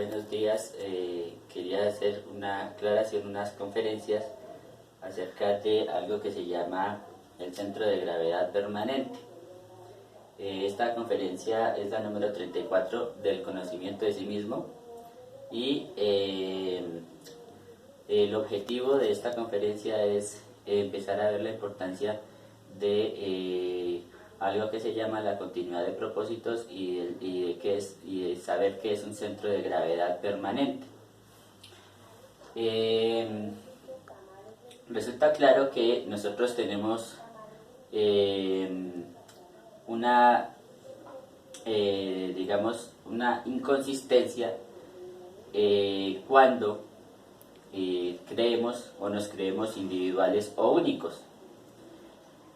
Buenos días. Quería hacer una aclaración, unas conferencias acerca de algo que se llama el centro de gravedad permanente. Esta conferencia es la número 34 del conocimiento de sí mismo y el objetivo de esta conferencia es empezar a ver la importancia de algo que se llama la continuidad de propósitos y de saber qué es un centro de gravedad permanente. Resulta claro que nosotros tenemos una, digamos, una inconsistencia cuando creemos o nos creemos individuales o únicos.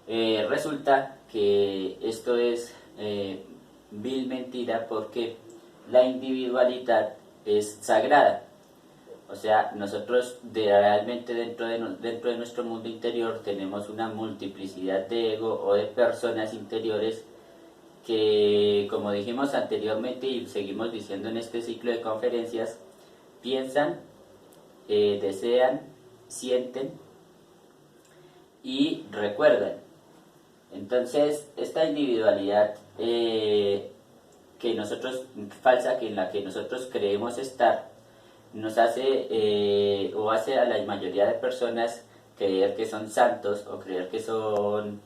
Resulta que esto es vil mentira porque la individualidad es sagrada. O sea, nosotros realmente dentro de nuestro mundo interior tenemos una multiplicidad de ego o de personas interiores que, como dijimos anteriormente y seguimos diciendo en este ciclo de conferencias, piensan, desean, sienten y recuerdan. Entonces, esta individualidad que nosotros falsa, que en la que nosotros creemos estar, nos hace o hace a la mayoría de personas creer que son santos o creer que son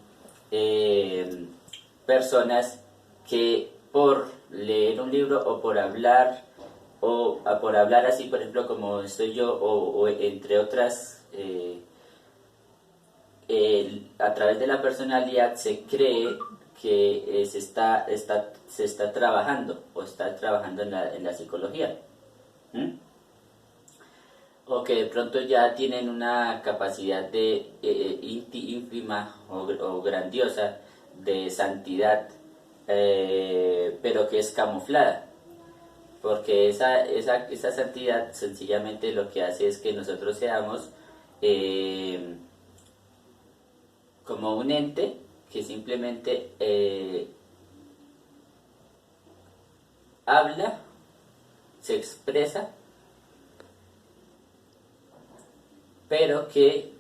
personas que por leer un libro o por hablar así, por ejemplo, como estoy yo o entre otras a través de la personalidad se cree que se está trabajando o está trabajando en la psicología. O que de pronto ya tienen una capacidad de ínfima o grandiosa de santidad, pero que es camuflada. Porque esa santidad sencillamente lo que hace es que nosotros seamos como un ente que simplemente habla, se expresa, pero que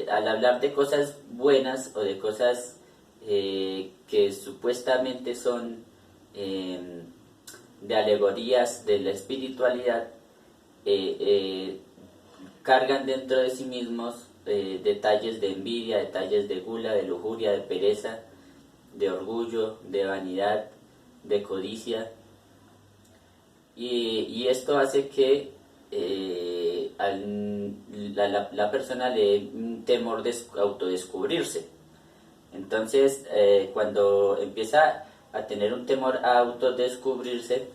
al hablar de cosas buenas o de cosas que supuestamente son de alegorías de la espiritualidad, cargan dentro de sí mismos detalles de envidia, detalles de gula, de lujuria, de pereza, de orgullo, de vanidad, de codicia, y esto hace que la persona le dé un temor de autodescubrirse. Entonces, cuando empieza a tener un temor a autodescubrirse,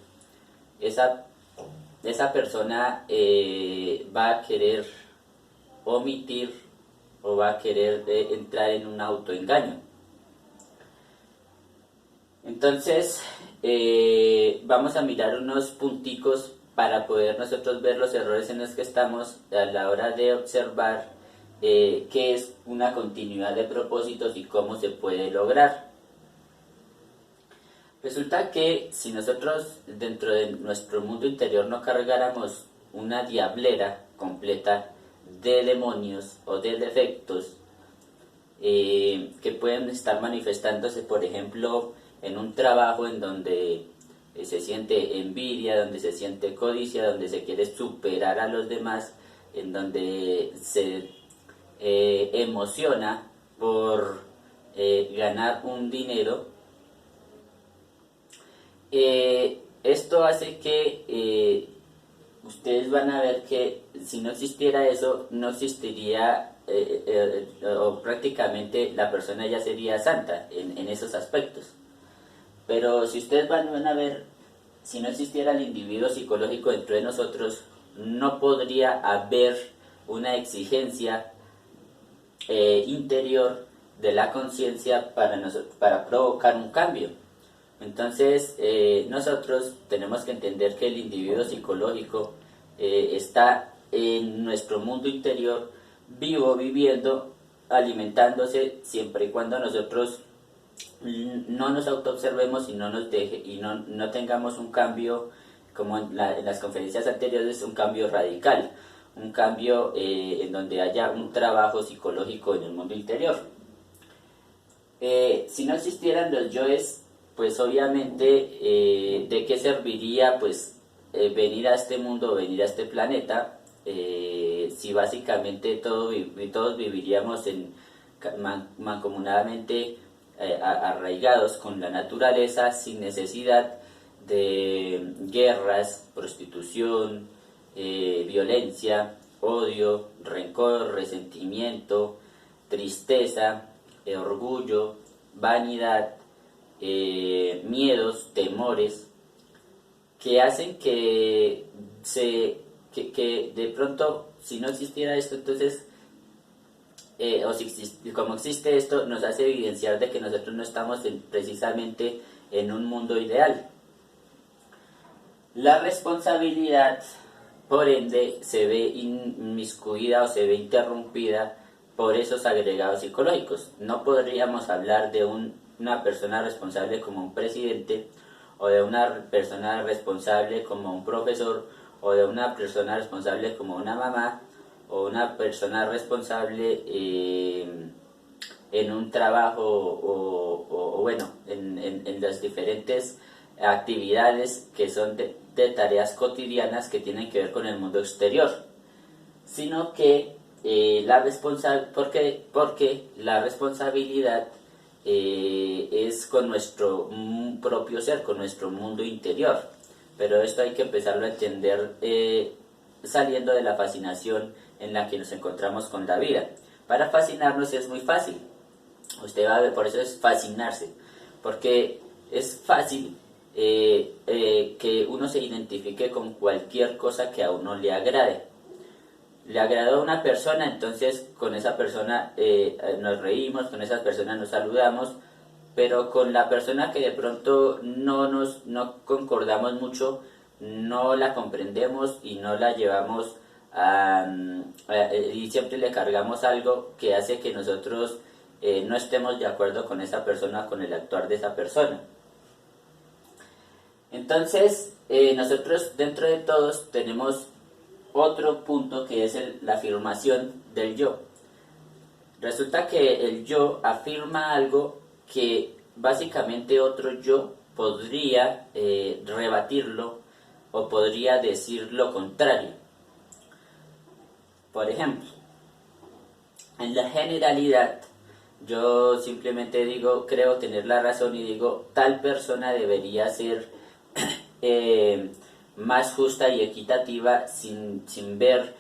esa persona va a querer omitir o va a querer entrar en un autoengaño. Entonces, vamos a mirar unos punticos para poder nosotros ver los errores en los que estamos a la hora de observar qué es una continuidad de propósitos y cómo se puede lograr. Resulta que si nosotros dentro de nuestro mundo interior no cargáramos una diablera completa de demonios o de defectos que pueden estar manifestándose, por ejemplo, en un trabajo en donde se siente envidia, donde se siente codicia, donde se quiere superar a los demás, en donde se emociona por ganar un dinero. Esto hace que ustedes van a ver que si no existiera eso, no existiría o prácticamente la persona ya sería santa en esos aspectos. Pero si ustedes van a ver, si no existiera el individuo psicológico dentro de nosotros, no podría haber una exigencia interior de la conciencia para provocar un cambio. Entonces, nosotros tenemos que entender que el individuo psicológico está en nuestro mundo interior, vivo, viviendo, alimentándose, siempre y cuando nosotros no nos autoobservemos y no tengamos un cambio como en las conferencias anteriores, un cambio radical, un cambio en donde haya un trabajo psicológico en el mundo interior. Si no existieran los yoes, pues obviamente, ¿de qué serviría pues venir a este mundo, venir a este planeta, si básicamente todos viviríamos mancomunadamente arraigados con la naturaleza, sin necesidad de guerras, prostitución, violencia, odio, rencor, resentimiento, tristeza, orgullo, vanidad, miedos, temores, que hacen que de pronto, si no existiera esto, entonces, o si como existe esto, nos hace evidenciar de que nosotros no estamos precisamente en un mundo ideal. La responsabilidad, por ende, se ve inmiscuida o se ve interrumpida por esos agregados psicológicos. No podríamos hablar de una persona responsable como un presidente, o de una persona responsable como un profesor, o de una persona responsable como una mamá, o una persona responsable en un trabajo, o bueno, en las diferentes actividades que son de tareas cotidianas que tienen que ver con el mundo exterior, sino que porque la responsabilidad es con nuestro propio ser, con nuestro mundo interior. Pero esto hay que empezarlo a entender saliendo de la fascinación en la que nos encontramos con la vida. Para fascinarnos es muy fácil. Usted va a ver, por eso es fascinarse, porque es fácil que uno se identifique con cualquier cosa que a uno le agrade. Le agradó a una persona, entonces con esa persona nos reímos, con esa persona nos saludamos, pero con la persona que de pronto no concordamos mucho, no la comprendemos y no la llevamos y siempre le cargamos algo que hace que nosotros no estemos de acuerdo con esa persona, con el actuar de esa persona. Entonces, nosotros dentro de todos tenemos otro punto que es la afirmación del yo. Resulta que el yo afirma algo que básicamente otro yo podría rebatirlo o podría decir lo contrario. Por ejemplo, en la generalidad, yo simplemente digo, creo tener la razón y digo, tal persona debería ser más justa y equitativa sin ver,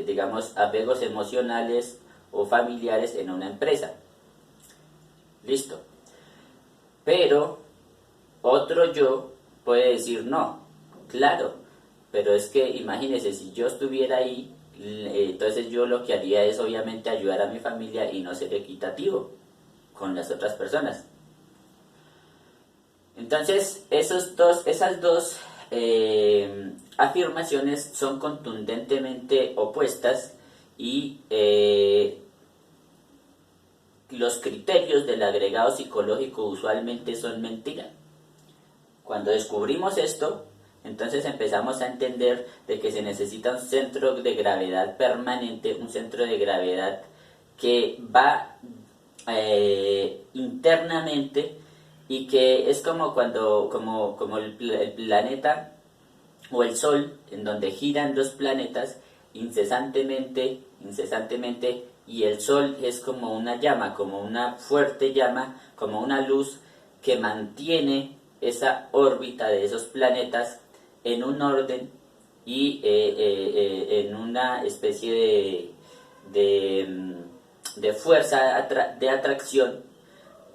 digamos, apegos emocionales o familiares en una empresa. Listo. Pero otro yo puede decir no, claro, pero es que imagínese, si yo estuviera ahí, entonces yo lo que haría es obviamente ayudar a mi familia y no ser equitativo con las otras personas. Entonces, esas dos afirmaciones son contundentemente opuestas y los criterios del agregado psicológico usualmente son mentira. Cuando descubrimos esto, entonces empezamos a entender de que se necesita un centro de gravedad permanente, un centro de gravedad que va internamente y que es como el planeta o el Sol, en donde giran los planetas incesantemente, y el Sol es como una llama, como una fuerte llama, como una luz que mantiene esa órbita de esos planetas en un orden y en una especie de fuerza de atracción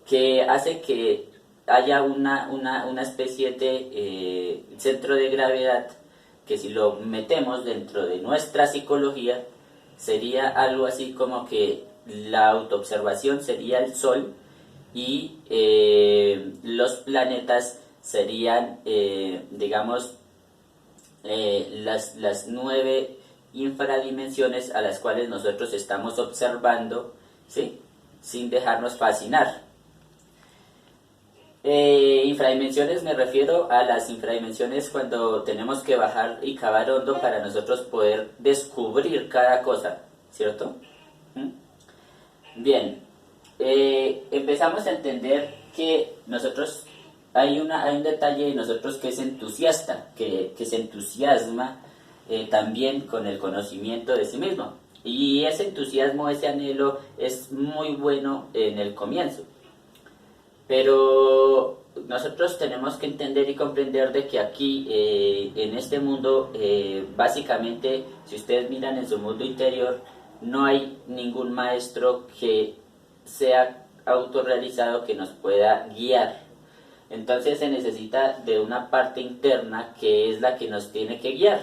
que hace que haya una especie de centro de gravedad que, si lo metemos dentro de nuestra psicología, sería algo así como que la autoobservación sería el Sol y los planetas serían, digamos, las 9 infradimensiones a las cuales nosotros estamos observando, ¿sí?, sin dejarnos fascinar. Infradimensiones me refiero a las infradimensiones cuando tenemos que bajar y cavar hondo para nosotros poder descubrir cada cosa, ¿cierto? ¿Mm? Bien, empezamos a entender que nosotros, hay un detalle en nosotros que es entusiasta, que se entusiasma también con el conocimiento de sí mismo. Y ese entusiasmo, ese anhelo es muy bueno en el comienzo. Pero nosotros tenemos que entender y comprender de que aquí, en este mundo, básicamente, si ustedes miran en su mundo interior, no hay ningún maestro que sea autorrealizado que nos pueda guiar. Entonces se necesita de una parte interna que es la que nos tiene que guiar.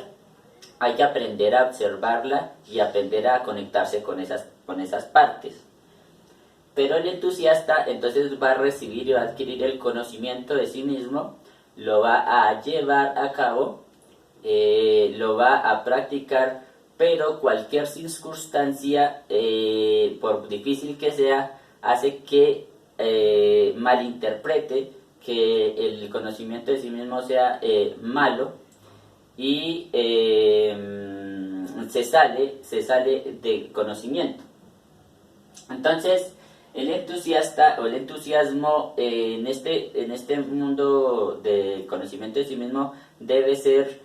Hay que aprender a observarla y aprender a conectarse con esas partes. Pero el entusiasta entonces va a recibir y va a adquirir el conocimiento de sí mismo, lo va a llevar a cabo, lo va a practicar, pero cualquier circunstancia, por difícil que sea, hace que malinterprete, que el conocimiento de sí mismo sea malo y se sale del conocimiento. Entonces, el entusiasta o el entusiasmo en este mundo del conocimiento de sí mismo debe ser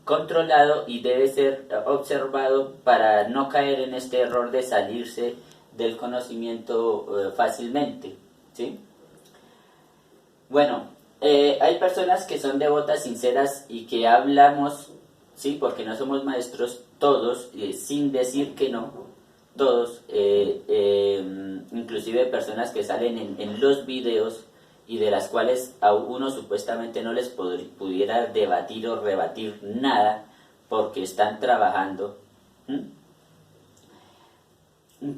controlado y debe ser observado para no caer en este error de salirse del conocimiento fácilmente, ¿sí? Bueno, hay personas que son devotas, sinceras y que hablamos, ¿sí? Porque no somos maestros todos, sin decir que no. Todos, inclusive personas que salen en los videos y de las cuales a uno supuestamente no les pudiera debatir o rebatir nada porque están trabajando.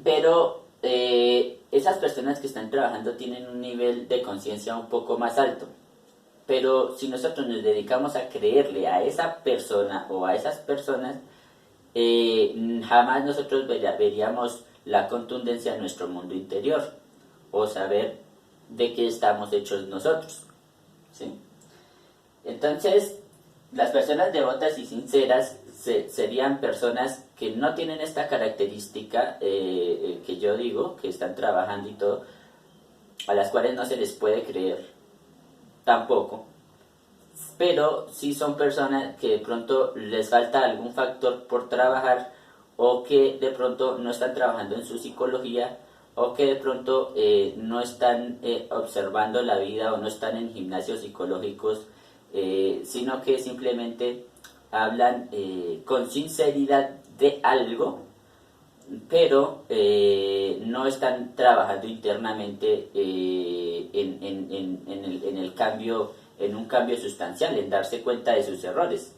Pero esas personas que están trabajando tienen un nivel de conciencia un poco más alto. Pero si nosotros nos dedicamos a creerle a esa persona o a esas personas, jamás nosotros veríamos la contundencia en nuestro mundo interior o saber de qué estamos hechos nosotros, ¿sí? Entonces, las personas devotas y sinceras serían personas que no tienen esta característica que yo digo, que están trabajando y todo, a las cuales no se les puede creer tampoco, pero sí son personas que de pronto les falta algún factor por trabajar o que de pronto no están trabajando en su psicología o que de pronto no están observando la vida o no están en gimnasios psicológicos, sino que simplemente hablan con sinceridad de algo, pero no están trabajando internamente en el cambio, en un cambio sustancial, en darse cuenta de sus errores.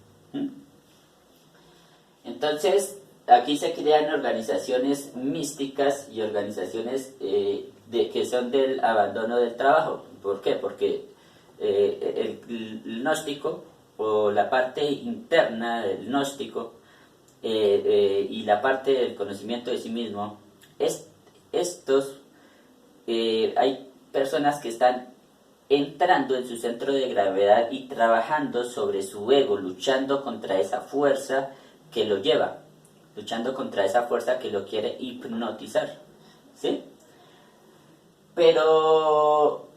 Entonces, aquí se crean organizaciones místicas y organizaciones que son del abandono del trabajo. ¿Por qué? Porque el gnóstico, o la parte interna del gnóstico, y la parte del conocimiento de sí mismo, hay personas que están entrando en su centro de gravedad y trabajando sobre su ego, luchando contra esa fuerza que lo lleva, luchando contra esa fuerza que lo quiere hipnotizar, ¿sí? Pero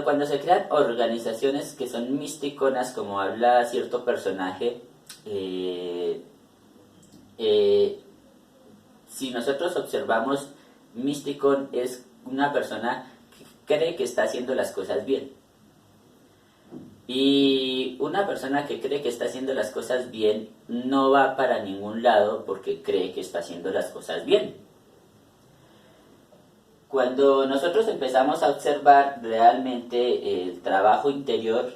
cuando se crean organizaciones que son misticonas, como habla cierto personaje, si nosotros observamos, Mysticon es una persona que cree que está haciendo las cosas bien. Y una persona que cree que está haciendo las cosas bien no va para ningún lado porque cree que está haciendo las cosas bien. Cuando nosotros empezamos a observar realmente el trabajo interior,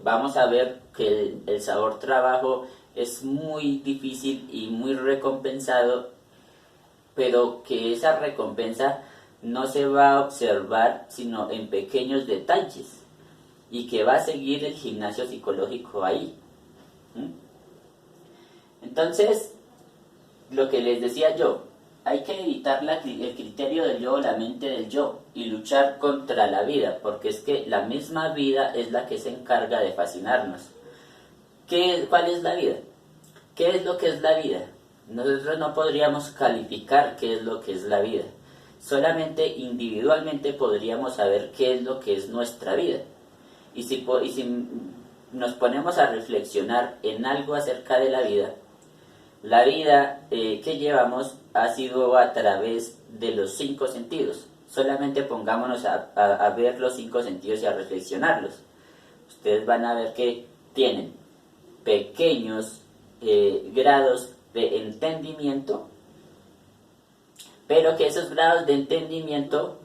vamos a ver que el sabor trabajo es muy difícil y muy recompensado, pero que esa recompensa no se va a observar sino en pequeños detalles y que va a seguir el gimnasio psicológico ahí. Entonces, lo que les decía yo, hay que evitar el criterio del yo o la mente del yo y luchar contra la vida, porque es que la misma vida es la que se encarga de fascinarnos. ¿Cuál es la vida? ¿Qué es lo que es la vida? Nosotros no podríamos calificar qué es lo que es la vida. Solamente individualmente podríamos saber qué es lo que es nuestra vida. Y si nos ponemos a reflexionar en algo acerca de la vida que llevamos ha sido a través de los 5 sentidos. Solamente pongámonos a ver los 5 sentidos y a reflexionarlos. Ustedes van a ver que tienen pequeños grados de entendimiento, pero que esos grados de entendimiento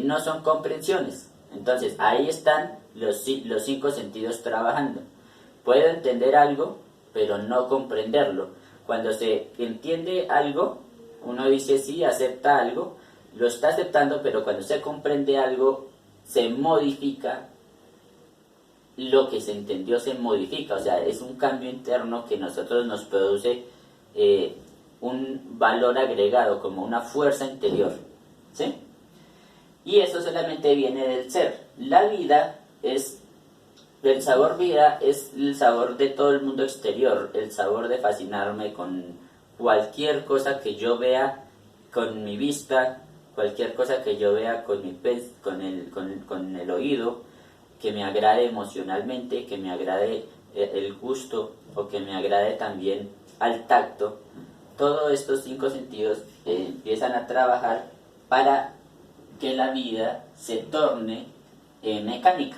no son comprensiones. Entonces ahí están los 5 sentidos trabajando. Puedo entender algo, pero no comprenderlo. Cuando se entiende algo, uno dice sí, acepta algo, lo está aceptando, pero cuando se comprende algo, se modifica. Lo que se entendió se modifica, o sea, es un cambio interno que nosotros nos produce un valor agregado, como una fuerza interior, ¿sí? Y eso solamente viene del ser. La vida es, el sabor vida es el sabor de todo el mundo exterior, el sabor de fascinarme con cualquier cosa que yo vea con mi vista, cualquier cosa que yo vea con con el oído, que me agrade emocionalmente, que me agrade el gusto o que me agrade también al tacto. Todos estos 5 sentidos empiezan a trabajar para que la vida se torne mecánica.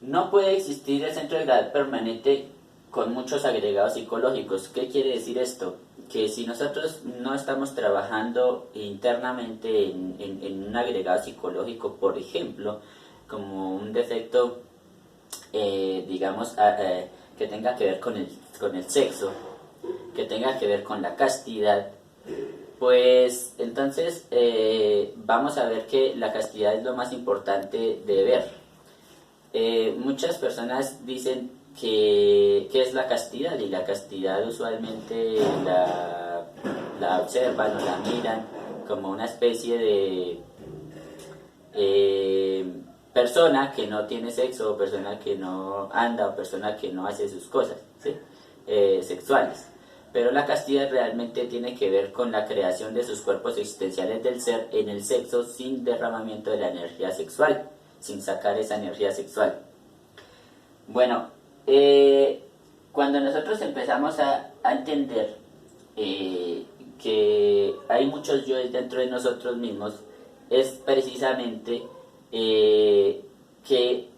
No puede existir el centro de gravedad permanente con muchos agregados psicológicos. ¿Qué quiere decir esto? Que si nosotros no estamos trabajando internamente en un agregado psicológico, por ejemplo, como un defecto, digamos, que tenga que ver con el sexo, que tenga que ver con la castidad, pues entonces vamos a ver que la castidad es lo más importante de ver. Muchas personas dicen que es la castidad, y la castidad usualmente la observan o la miran como una especie de persona que no tiene sexo, o persona que no anda, o persona que no hace sus cosas, ¿sí? Sexuales. Pero la castidad realmente tiene que ver con la creación de sus cuerpos existenciales del ser en el sexo, sin derramamiento de la energía sexual, sin sacar esa energía sexual. Bueno, cuando nosotros empezamos a entender que hay muchos yoes dentro de nosotros mismos, es precisamente que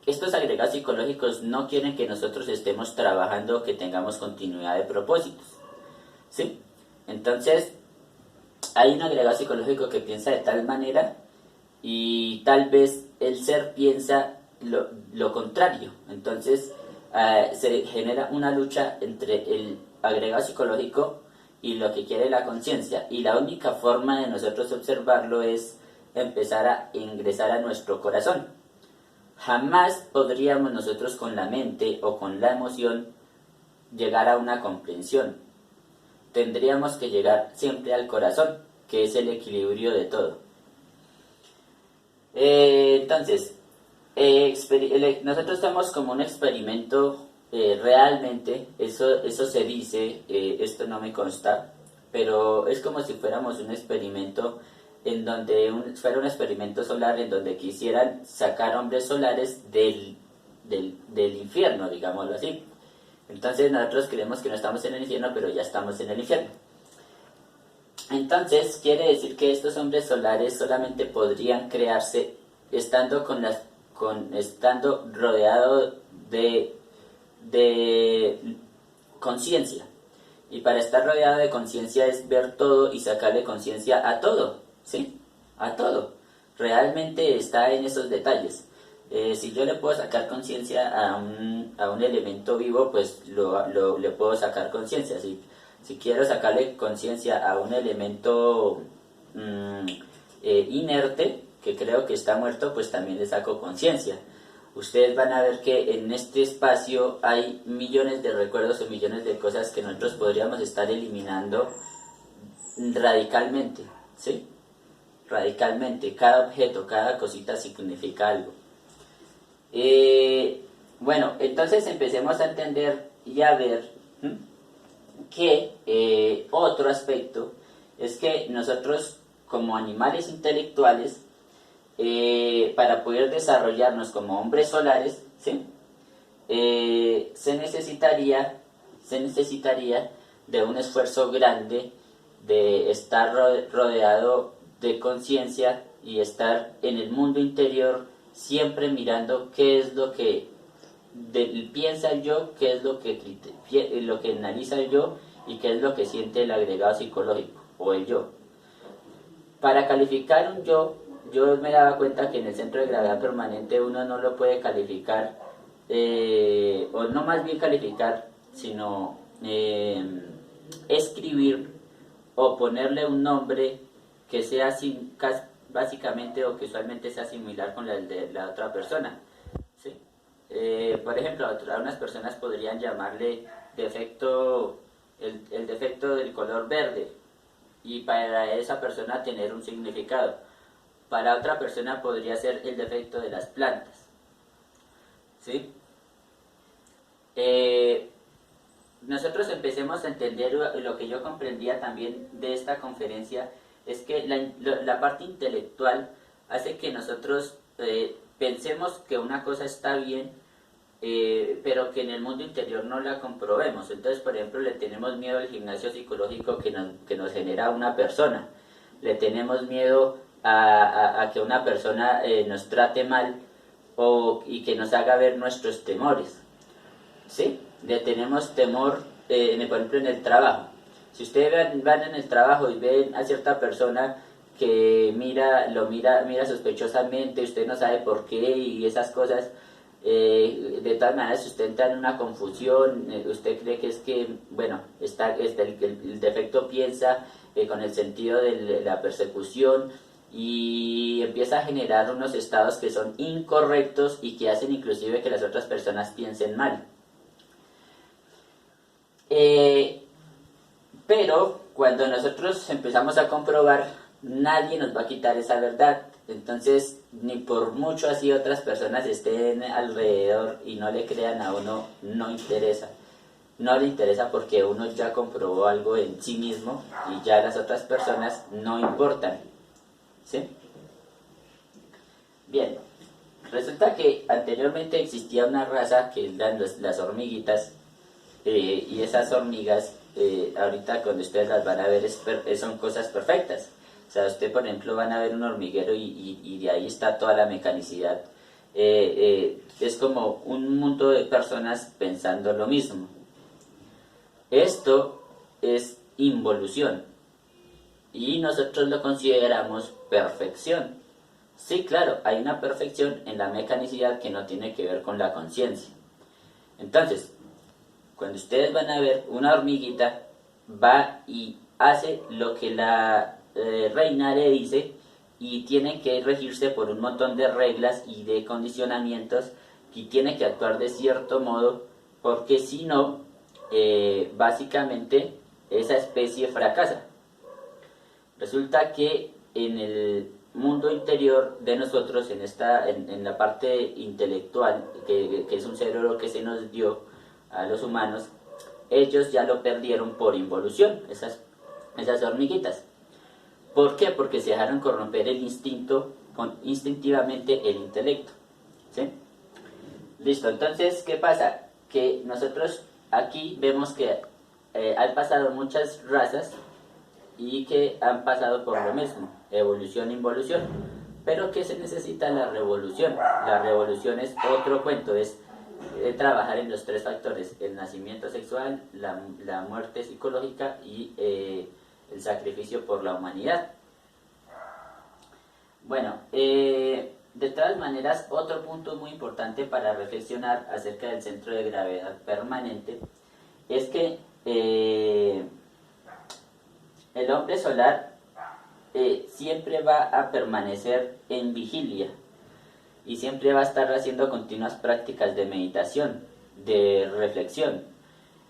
estos agregados psicológicos no quieren que nosotros estemos trabajando o que tengamos continuidad de propósitos, ¿sí? Entonces, hay un agregado psicológico que piensa de tal manera y tal vez el ser piensa lo contrario. Entonces, se genera una lucha entre el agregado psicológico y lo que quiere la conciencia. Y la única forma de nosotros observarlo es empezar a ingresar a nuestro corazón. Jamás podríamos nosotros con la mente o con la emoción llegar a una comprensión. Tendríamos que llegar siempre al corazón, que es el equilibrio de todo. Entonces, nosotros estamos como un experimento realmente, eso se dice, esto no me consta, pero es como si fuéramos un experimento en donde fuera un experimento solar en donde quisieran sacar hombres solares del infierno, digámoslo así. Entonces nosotros creemos que no estamos en el infierno, pero ya estamos en el infierno. Entonces quiere decir que estos hombres solares solamente podrían crearse estando estando rodeado de conciencia. Y para estar rodeado de conciencia es ver todo y sacarle conciencia a todo, ¿sí? A todo. Realmente está en esos detalles. Si yo le puedo sacar conciencia a un elemento vivo, pues le puedo sacar conciencia. Si quiero sacarle conciencia a un elemento inerte, que creo que está muerto, pues también le saco conciencia. ustedes van a ver que en este espacio hay millones de recuerdos o millones de cosas que nosotros podríamos estar eliminando radicalmente, ¿sí? Radicalmente, cada objeto, cada cosita significa algo. Bueno, entonces empecemos a entender y a ver que otro aspecto es que nosotros como animales intelectuales, para poder desarrollarnos como hombres solares, ¿sí? Se necesitaría de un esfuerzo grande de estar rodeado de conciencia y estar en el mundo interior siempre mirando qué es lo que piensa el yo, qué es lo que analiza el yo y qué es lo que siente el agregado psicológico o el yo. Para calificar un yo me daba cuenta que en el centro de gravedad permanente uno no lo puede calificar, o no más bien calificar, sino escribir o ponerle un nombre que sea básicamente o que usualmente sea similar con la de la otra persona, ¿sí? Por ejemplo, a unas personas podrían llamarle defecto, el defecto del color verde, y para esa persona tener un significado. Para otra persona podría ser el defecto de las plantas, ¿sí? Nosotros empecemos a entender lo que yo comprendía también de esta conferencia, es que la parte intelectual hace que nosotros pensemos que una cosa está bien, pero que en el mundo interior no la comprobemos. Entonces, por ejemplo, le tenemos miedo al gimnasio psicológico que nos genera una persona, le tenemos miedo a que una persona nos trate mal y que nos haga ver nuestros temores, ¿sí? Le tenemos temor, por ejemplo, en el trabajo. Si ustedes van en el trabajo y ven a cierta persona que mira sospechosamente, usted no sabe por qué y esas cosas, de todas maneras usted entra en una confusión, usted cree que es que, bueno, el defecto piensa con el sentido de la persecución y empieza a generar unos estados que son incorrectos y que hacen inclusive que las otras personas piensen mal. Pero cuando nosotros empezamos a comprobar, nadie nos va a quitar esa verdad. Entonces, ni por mucho así otras personas estén alrededor y no le crean a uno, no interesa. No le interesa porque uno ya comprobó algo en sí mismo y ya las otras personas no importan, ¿sí? Bien, resulta que anteriormente existía una raza que eran las hormiguitas, y esas hormigas, ahorita cuando ustedes las van a ver, son cosas perfectas. O sea, usted por ejemplo van a ver un hormiguero y de ahí está toda la mecanicidad. Es como un mundo de personas pensando lo mismo. Esto es involución y nosotros lo consideramos perfección. Sí, claro, hay una perfección en la mecanicidad que no tiene que ver con la conciencia. Entonces, cuando ustedes van a ver una hormiguita, va y hace lo que la reina le dice y tiene que regirse por un montón de reglas y de condicionamientos y tiene que actuar de cierto modo porque si no, básicamente esa especie fracasa. Resulta que en el mundo interior de nosotros, en la parte intelectual, que es un cerebro que se nos dio a los humanos, ellos ya lo perdieron por involución, esas hormiguitas. ¿Por qué? Porque se dejaron corromper el instinto, instintivamente el intelecto, ¿sí? Listo, entonces, ¿qué pasa? Que nosotros aquí vemos que han pasado muchas razas y que han pasado por lo mismo, evolución e involución. Pero ¿qué se necesita? La revolución. La revolución es otro cuento, es trabajar en los tres factores: el nacimiento sexual, la muerte psicológica y el sacrificio por la humanidad. Bueno, de todas maneras, otro punto muy importante para reflexionar acerca del centro de gravedad permanente es que el hombre solar siempre va a permanecer en vigilia. y siempre va a estar haciendo continuas prácticas de meditación, de reflexión.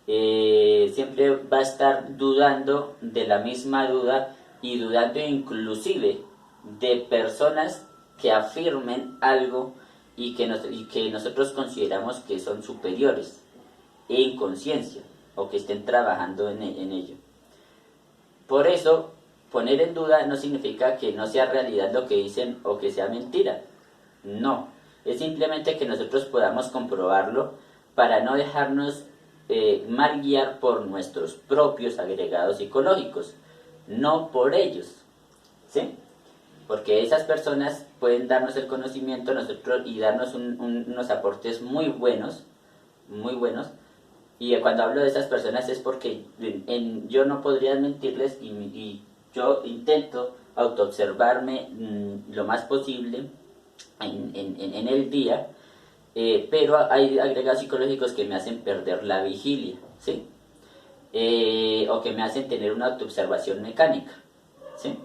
Siempre va a estar dudando de la misma duda y dudando inclusive de personas que afirmen algo y que nosotros consideramos que son superiores en conciencia o que estén trabajando en ello. Por eso, poner en duda no significa que no sea realidad lo que dicen o que sea mentira. No, es simplemente que nosotros podamos comprobarlo para no dejarnos mal guiar por nuestros propios agregados psicológicos, no por ellos, ¿sí? Porque esas personas pueden darnos el conocimiento nosotros y darnos unos aportes muy buenos, y cuando hablo de esas personas es porque yo no podría mentirles y yo intento autoobservarme lo más posible en el día, pero hay agregados psicológicos que me hacen perder la vigilia, ¿sí? O que me hacen tener una autoobservación mecánica, ¿sí?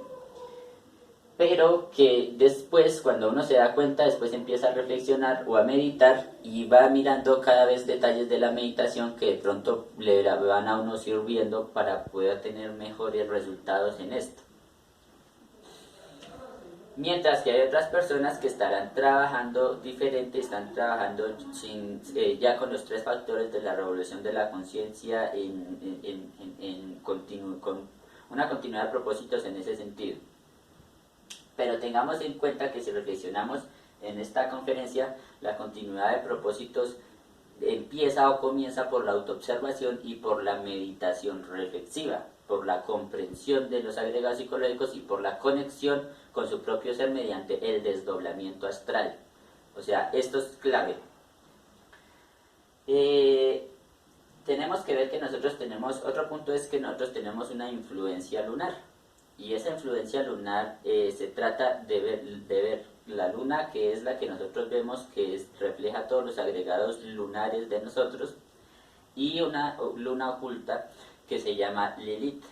Pero que después, cuando uno se da cuenta, después empieza a reflexionar o a meditar y va mirando cada vez detalles de la meditación que de pronto le van a uno sirviendo para poder tener mejores resultados en esto. Mientras que hay otras personas que estarán trabajando diferente, están trabajando ya con los 3 factores de la revolución de la conciencia con una continuidad de propósitos en ese sentido. Pero tengamos en cuenta que si reflexionamos en esta conferencia, la continuidad de propósitos empieza o comienza por la autoobservación y por la meditación reflexiva, por la comprensión de los agregados psicológicos y por la conexión con su propio ser mediante el desdoblamiento astral. O sea, esto es clave. Tenemos que ver que nosotros tenemos, otro punto es que nosotros tenemos una influencia lunar. Y esa influencia lunar se trata de ver la luna, que es la que nosotros vemos, que refleja todos los agregados lunares de nosotros, y una luna oculta que se llama Lilith.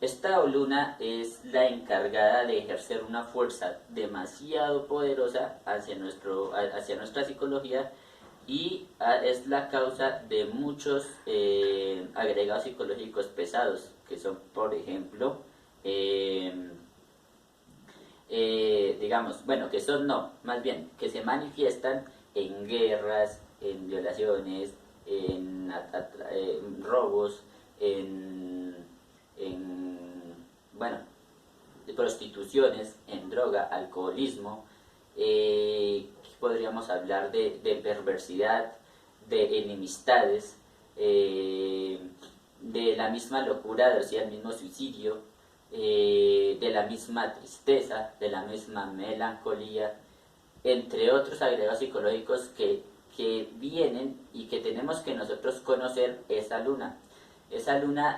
Esta luna es la encargada de ejercer una fuerza demasiado poderosa hacia nuestra psicología y es la causa de muchos agregados psicológicos pesados, que son, por ejemplo, que se manifiestan en guerras, en violaciones, en robos, prostituciones, en droga, alcoholismo. Podríamos hablar de perversidad, de enemistades, de la misma locura, del mismo suicidio, de la misma tristeza, de la misma melancolía, entre otros agregados psicológicos que vienen y que tenemos que nosotros conocer esa luna,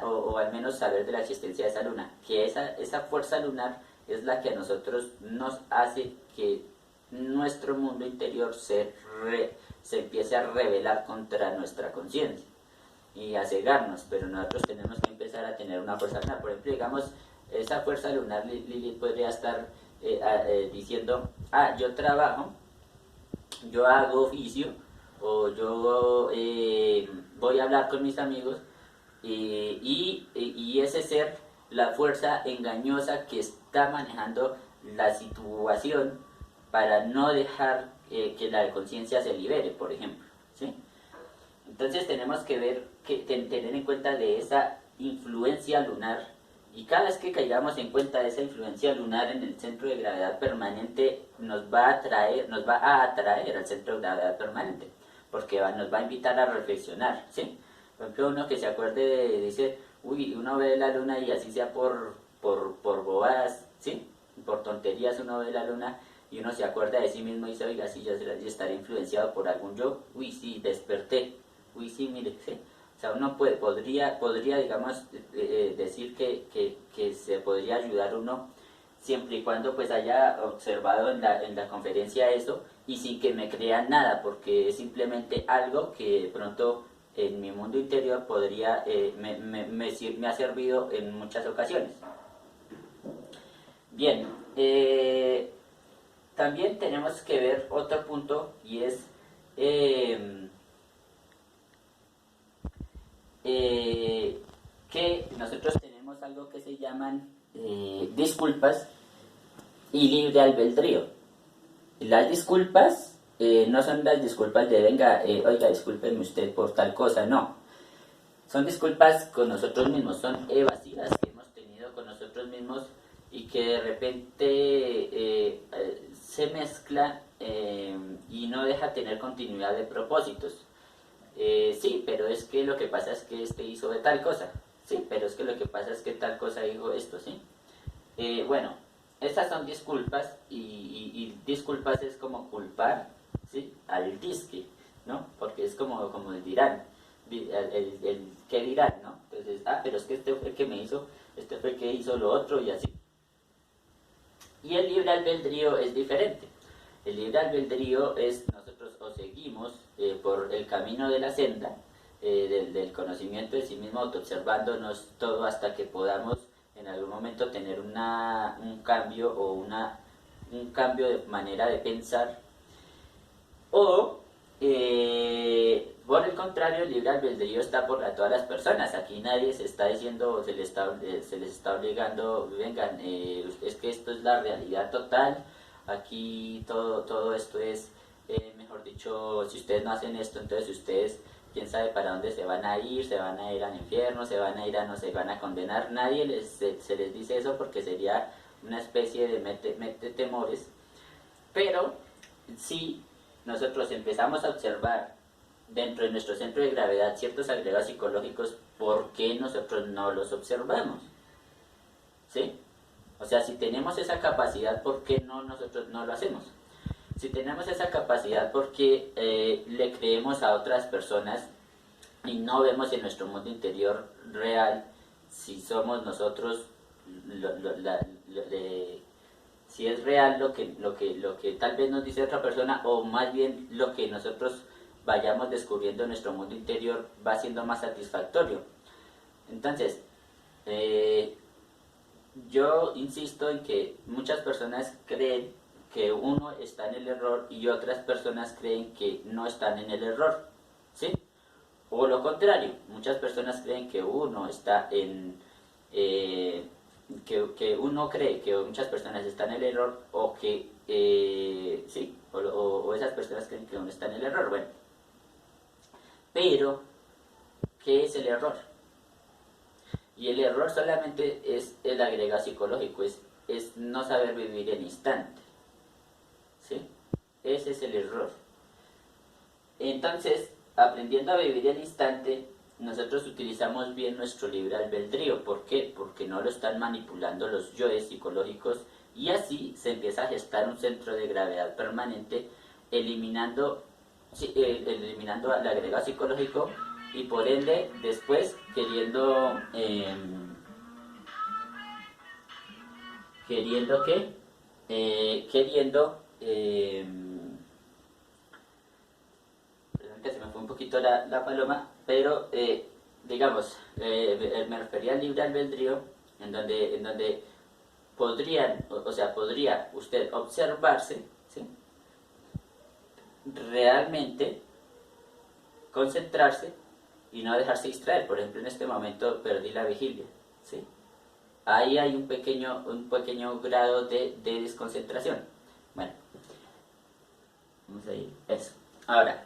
o al menos saber de la existencia de esa luna, que esa fuerza lunar es la que a nosotros nos hace que nuestro mundo interior se empiece a rebelar contra nuestra conciencia y a cegarnos, pero nosotros tenemos que empezar a tener una fuerza lunar. Por ejemplo, digamos, esa fuerza lunar, Lilith podría estar diciendo, yo trabajo, yo hago oficio, o yo voy a hablar con mis amigos, y ese ser, la fuerza engañosa que está manejando la situación para no dejar que la conciencia se libere, por ejemplo, ¿sí? Entonces tenemos que tener en cuenta de esa influencia lunar, y cada vez que caigamos en cuenta de esa influencia lunar en el centro de gravedad permanente, nos va a atraer al centro de gravedad permanente, porque nos va a invitar a reflexionar, ¿sí? Por ejemplo, uno que se acuerde dice, uno ve la luna y así sea por bobadas, ¿sí? Por tonterías uno ve la luna y uno se acuerda de sí mismo y dice, oiga, sí, yo estaré influenciado por algún yo, sí, desperté, sí, mire, ¿sí? O sea, uno podría digamos, decir que se podría ayudar uno siempre y cuando pues haya observado en la conferencia eso y sin que me crean nada, porque es simplemente algo que de pronto en mi mundo interior podría me ha servido en muchas ocasiones. Bien, también tenemos que ver otro punto y es eh, que nosotros tenemos algo que se llaman disculpas y libre albedrío. Las disculpas no son las disculpas de venga, oiga, discúlpeme usted por tal cosa, no. Son disculpas con nosotros mismos, son evasivas que hemos tenido con nosotros mismos y que de repente se mezcla y no deja tener continuidad de propósitos. Sí, pero es que lo que pasa es que este hizo de tal cosa. Sí, pero es que lo que pasa es que tal cosa dijo esto, ¿sí? Bueno, estas son disculpas y disculpas es como culpar, ¿sí? Al disque, ¿no? Porque es como el dirán, el que dirán, ¿no? Entonces, pero es que este fue el que me hizo, este fue el que hizo lo otro y así. Y el libre albedrío es diferente. El libre albedrío es nosotros o seguimos por el camino de la senda, del conocimiento de sí mismo, autoobservándonos todo hasta que podamos en algún momento tener un cambio o un cambio de manera de pensar. O, por el contrario, el libre albedrío está por todas las personas. Aquí nadie se está diciendo, se les está obligando, vengan, es que esto es la realidad total. Aquí todo esto es, mejor dicho, si ustedes no hacen esto, entonces ustedes, quién sabe para dónde se van a ir al infierno, se van a ir a no se van a condenar. Nadie se les dice eso porque sería una especie de mete temores. Pero si nosotros empezamos a observar dentro de nuestro centro de gravedad ciertos agregados psicológicos, ¿por qué nosotros no los observamos? ¿Sí? O sea, si tenemos esa capacidad, ¿por qué nosotros no lo hacemos? Si tenemos esa capacidad, ¿por qué le creemos a otras personas y no vemos en nuestro mundo interior real si somos nosotros, si es real lo que tal vez nos dice otra persona, o más bien lo que nosotros vayamos descubriendo en nuestro mundo interior va siendo más satisfactorio? Entonces, yo insisto en que muchas personas creen que uno está en el error y otras personas creen que no están en el error, ¿sí? O lo contrario, muchas personas creen que uno está en... que uno cree que muchas personas están en el error o que... sí, o esas personas creen que uno está en el error, bueno. Pero, ¿qué es el error? Y el error solamente es el agregado psicológico, es no saber vivir el instante, ¿sí? Ese es el error. Entonces, aprendiendo a vivir el instante, nosotros utilizamos bien nuestro libre albedrío. ¿Por qué? Porque no lo están manipulando los yoes psicológicos y así se empieza a gestar un centro de gravedad permanente, eliminando al agregado psicológico y por ende después queriendo queriendo perdón que se me fue un poquito la paloma, pero digamos, me refería al libre albedrío en donde podría usted observarse, ¿sí? Realmente concentrarse y no dejarse distraer. Por ejemplo, en este momento perdí la vigilia, ¿sí? Ahí hay un pequeño grado de desconcentración. Bueno, vamos a ir, eso. Ahora,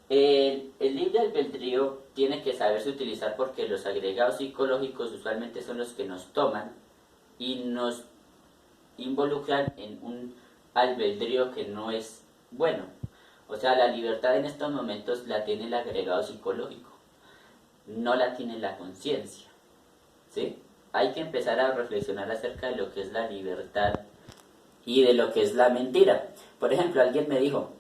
el libre albedrío tiene que saberse utilizar porque los agregados psicológicos usualmente son los que nos toman y nos involucran en un albedrío que no es bueno. O sea, la libertad en estos momentos la tiene el agregado psicológico, no la tiene la conciencia, ¿sí? Hay que empezar a reflexionar acerca de lo que es la libertad y de lo que es la mentira. Por ejemplo, alguien me dijo,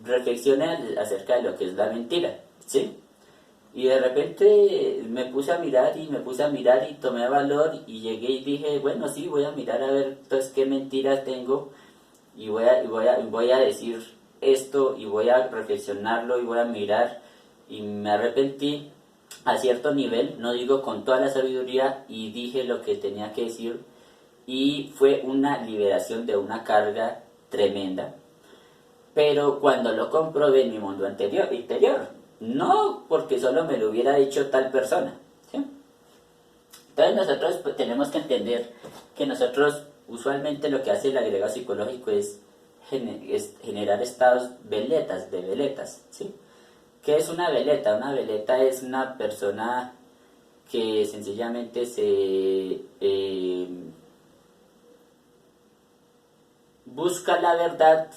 reflexiona acerca de lo que es la mentira, ¿sí? Y de repente me puse a mirar y tomé valor y llegué y dije, bueno, sí, voy a mirar a ver pues qué mentiras tengo y voy a decir esto y voy a reflexionarlo y voy a mirar y me arrepentí a cierto nivel, no digo con toda la sabiduría, y dije lo que tenía que decir y fue una liberación de una carga tremenda, pero cuando lo comprobé en mi mundo interior, no porque solo me lo hubiera dicho tal persona, ¿sí? Entonces nosotros pues, tenemos que entender que nosotros usualmente lo que hace el agregado psicológico es generar estados de veletas, ¿sí? ¿Qué es una veleta? Una veleta es una persona que sencillamente busca la verdad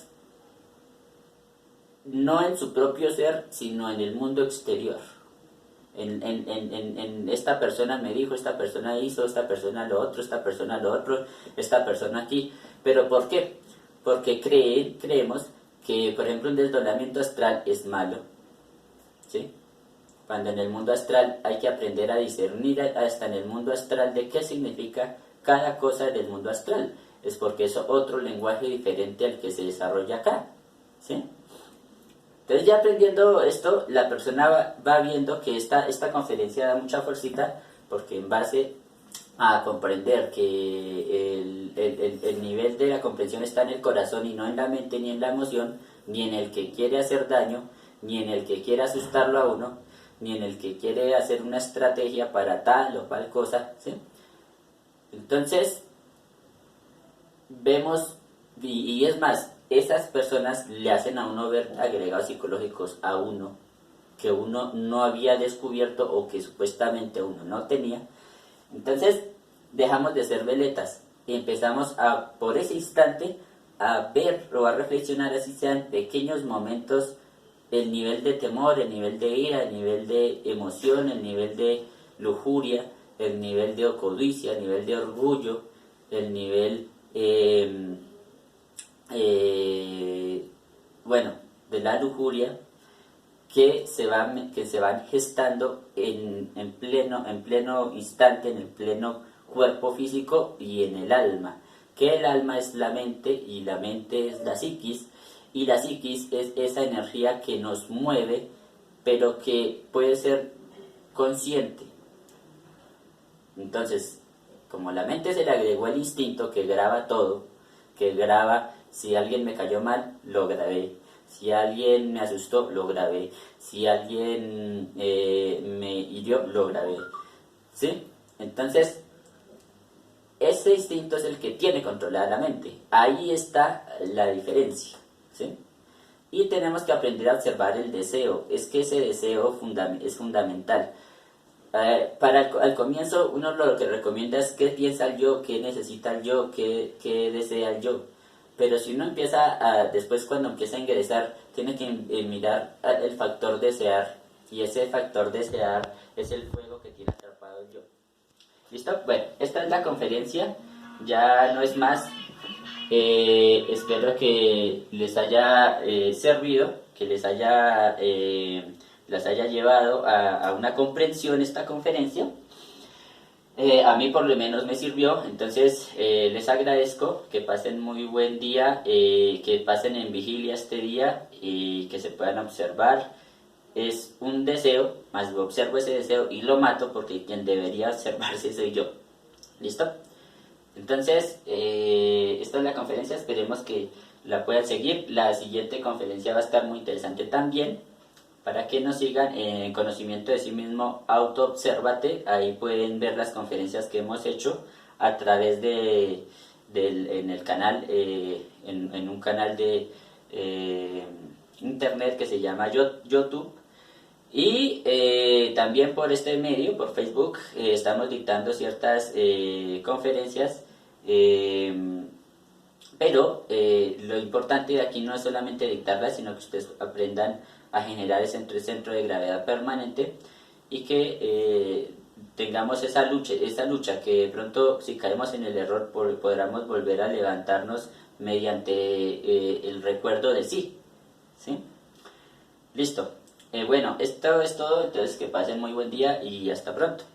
no en su propio ser, sino en el mundo exterior. En esta persona me dijo, esta persona hizo, esta persona lo otro, esta persona lo otro, esta persona aquí. ¿Pero por qué? Porque creemos que, por ejemplo, un desdoblamiento astral es malo, ¿sí? Cuando en el mundo astral hay que aprender a discernir hasta en el mundo astral de qué significa cada cosa del mundo astral. Es porque es otro lenguaje diferente al que se desarrolla acá, ¿sí? Entonces ya aprendiendo esto, la persona va viendo que esta conferencia da mucha fuercita porque en base a comprender que el nivel de la comprensión está en el corazón y no en la mente ni en la emoción, ni en el que quiere hacer daño, ni en el que quiere asustarlo a uno, ni en el que quiere hacer una estrategia para tal o cual cosa, ¿sí? Entonces, vemos, y es más, esas personas le hacen a uno ver agregados psicológicos a uno que uno no había descubierto o que supuestamente uno no tenía. Entonces dejamos de ser veletas y empezamos a, por ese instante, a ver o a reflexionar, así sean pequeños momentos, el nivel de temor, el nivel de ira, el nivel de emoción, el nivel de lujuria, el nivel de codicia, el nivel de orgullo, el nivel bueno, de la lujuria que se van gestando en pleno instante, en el pleno cuerpo físico y en el alma. Que el alma es la mente y la mente es la psiquis, y la psiquis es esa energía que nos mueve, pero que puede ser consciente. Entonces, como la mente se le agregó el instinto que graba todo, que graba si alguien me cayó mal, lo grabé. Si alguien me asustó, lo grabé. Si alguien me hirió, lo grabé. ¿Sí? Entonces, ese instinto es el que tiene controlada la mente. Ahí está la diferencia. ¿Sí? Y tenemos que aprender a observar el deseo. Es que ese deseo es fundamental. Al comienzo uno lo que recomienda es qué piensa el yo, qué necesita el yo, qué desea el yo. Pero si uno después cuando empieza a ingresar, tiene que mirar el factor desear. Y ese factor desear es el fuego que tiene atrapado el yo. ¿Listo? Bueno, esta es la conferencia. Ya no es más. Espero que les haya servido, que las haya llevado a una comprensión esta conferencia. A mí por lo menos me sirvió, entonces les agradezco que pasen muy buen día, que pasen en vigilia este día y que se puedan observar. Es un deseo, más observo ese deseo y lo mato porque quien debería observarse soy yo. ¿Listo? Entonces, esta es la conferencia, esperemos que la puedan seguir. La siguiente conferencia va a estar muy interesante también. Para que nos sigan en conocimiento de sí mismo, autoobsérvate. Ahí pueden ver las conferencias que hemos hecho a través en el canal, en un canal de internet que se llama YouTube. Y también por este medio, por Facebook, estamos dictando ciertas conferencias, pero lo importante de aquí no es solamente dictarlas, sino que ustedes aprendan a generar ese centro de gravedad permanente y que tengamos esa lucha que de pronto si caemos en el error podamos volver a levantarnos mediante el recuerdo de sí. ¿Sí? Listo. Bueno, esto es todo, entonces que pasen muy buen día y hasta pronto.